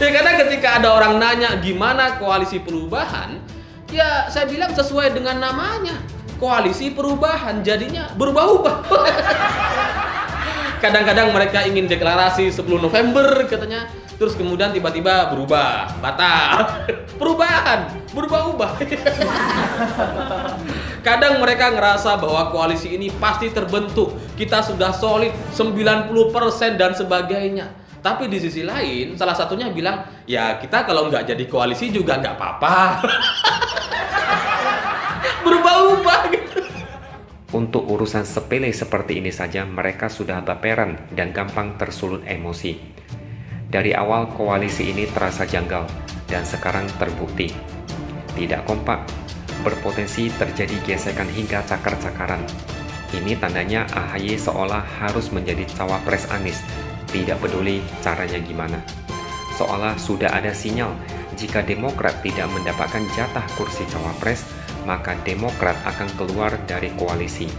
Ya karena ketika ada orang nanya gimana koalisi perubahan, ya saya bilang sesuai dengan namanya, koalisi perubahan, jadinya berubah-ubah. Kadang-kadang mereka ingin deklarasi 10 November katanya, terus kemudian tiba-tiba berubah, batal. Perubahan, berubah-ubah. Kadang mereka ngerasa bahwa koalisi ini pasti terbentuk, kita sudah solid 90% dan sebagainya. Tapi di sisi lain, salah satunya bilang, ya kita kalau nggak jadi koalisi juga nggak apa-apa. Berubah-ubah gitu. Untuk urusan sepele seperti ini saja mereka sudah baperan dan gampang tersulut emosi. Dari awal koalisi ini terasa janggal dan sekarang terbukti. Tidak kompak, berpotensi terjadi gesekan hingga cakar-cakaran. Ini tandanya AHY seolah harus menjadi cawapres Anies, tidak peduli caranya gimana. Seolah sudah ada sinyal jika Demokrat tidak mendapatkan jatah kursi cawapres, maka Demokrat akan keluar dari koalisi.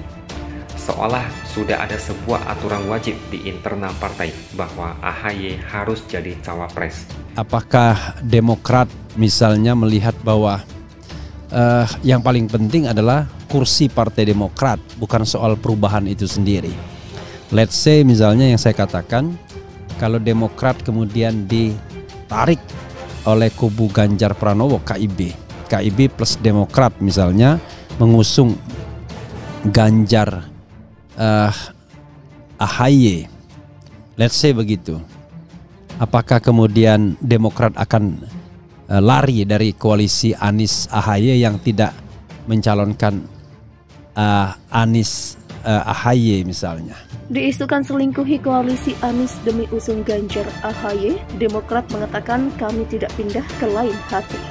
Seolah sudah ada sebuah aturan wajib di internal partai bahwa AHY harus jadi cawapres. Apakah Demokrat misalnya melihat bahwa yang paling penting adalah kursi Partai Demokrat, bukan soal perubahan itu sendiri? Let's say misalnya yang saya katakan, kalau Demokrat kemudian ditarik oleh kubu Ganjar Pranowo, KIB plus Demokrat misalnya mengusung Ganjar AHY, let's say begitu. Apakah kemudian Demokrat akan lari dari koalisi Anies AHY yang tidak mencalonkan Anies AHY misalnya? Diisukan selingkuhi koalisi Anies demi usung Ganjar AHY, Demokrat mengatakan kami tidak pindah ke lain hati.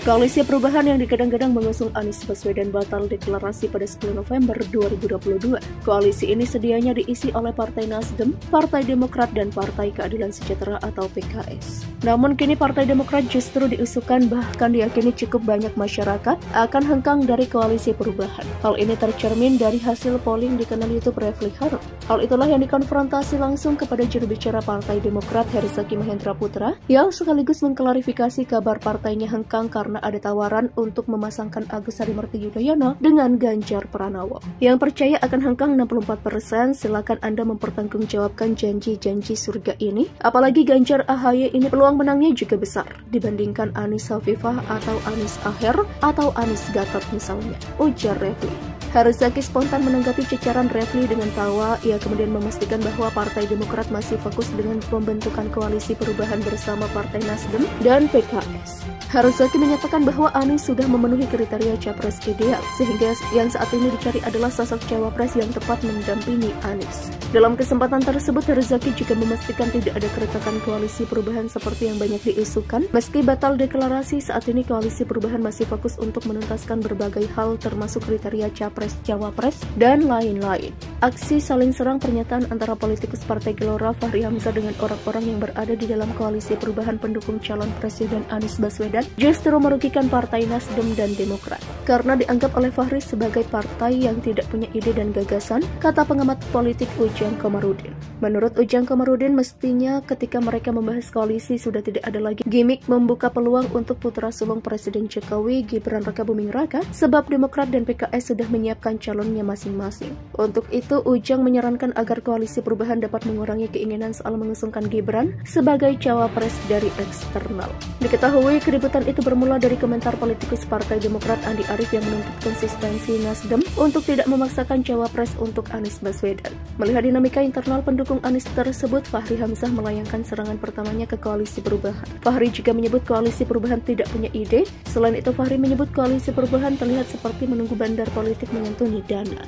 Koalisi perubahan yang digadang-gadang mengusung Anies Baswedan batal deklarasi pada 10 November 2022. Koalisi ini sedianya diisi oleh Partai Nasdem, Partai Demokrat, dan Partai Keadilan Sejahtera atau PKS. Namun kini Partai Demokrat justru diusulkan bahkan diyakini cukup banyak masyarakat akan hengkang dari koalisi perubahan. Hal ini tercermin dari hasil polling di kanal YouTube Refli Harun. Hal itulah yang dikonfrontasi langsung kepada juru bicara Partai Demokrat Herzaki Mahendra Putra yang sekaligus mengklarifikasi kabar partainya hengkang karena ada tawaran untuk memasangkan Agus Harimurti Yudhoyono dengan Ganjar Pranowo. Yang percaya akan hengkang 64%, silakan Anda mempertanggungjawabkan janji-janji surga ini. Apalagi Ganjar AHY ini peluang menangnya juga besar dibandingkan Anies Hovifah atau Anies Aher atau Anies Gatot misalnya, ujar Refli. Herzaki spontan menanggapi cecaran Refli dengan tawa. Ia kemudian memastikan bahwa Partai Demokrat masih fokus dengan pembentukan koalisi perubahan bersama Partai Nasdem dan PKS. Herzaki menyatakan bahwa Anies sudah memenuhi kriteria capres ideal, sehingga yang saat ini dicari adalah sosok cawapres yang tepat mendampingi Anies. Dalam kesempatan tersebut, Herzaki juga memastikan tidak ada keretakan koalisi perubahan seperti yang banyak diisukan. Meski batal deklarasi, saat ini koalisi perubahan masih fokus untuk menuntaskan berbagai hal termasuk kriteria capres, cawapres, dan lain-lain. Aksi saling serang pernyataan antara politikus Partai Gelora Fahri Hamzah dengan orang-orang yang berada di dalam koalisi perubahan pendukung calon presiden Anies Baswedan justru merugikan Partai Nasdem dan Demokrat. Karena dianggap oleh Fahri sebagai partai yang tidak punya ide dan gagasan, kata pengamat politik Ujang Komarudin. Menurut Ujang Komarudin, mestinya ketika mereka membahas koalisi sudah tidak ada lagi gimmick membuka peluang untuk putra sulung Presiden Jokowi, Gibran Rakabuming Raka, sebab Demokrat dan PKS sudah menyiapkan calonnya masing-masing. Untuk itu, Ujang menyarankan agar koalisi perubahan dapat mengurangi keinginan soal mengusungkan Gibran sebagai cawapres dari eksternal. Diketahui keributan itu bermula dari komentar politikus Partai Demokrat Andi Arief yang menuntut konsistensi Nasdem untuk tidak memaksakan cawapres untuk Anies Baswedan. Melihat dinamika internal pendukung Anies tersebut, Fahri Hamzah melayangkan serangan pertamanya ke koalisi perubahan. Fahri juga menyebut koalisi perubahan tidak punya ide. Selain itu, Fahri menyebut koalisi perubahan terlihat seperti menunggu bandar politik menyantuni dana.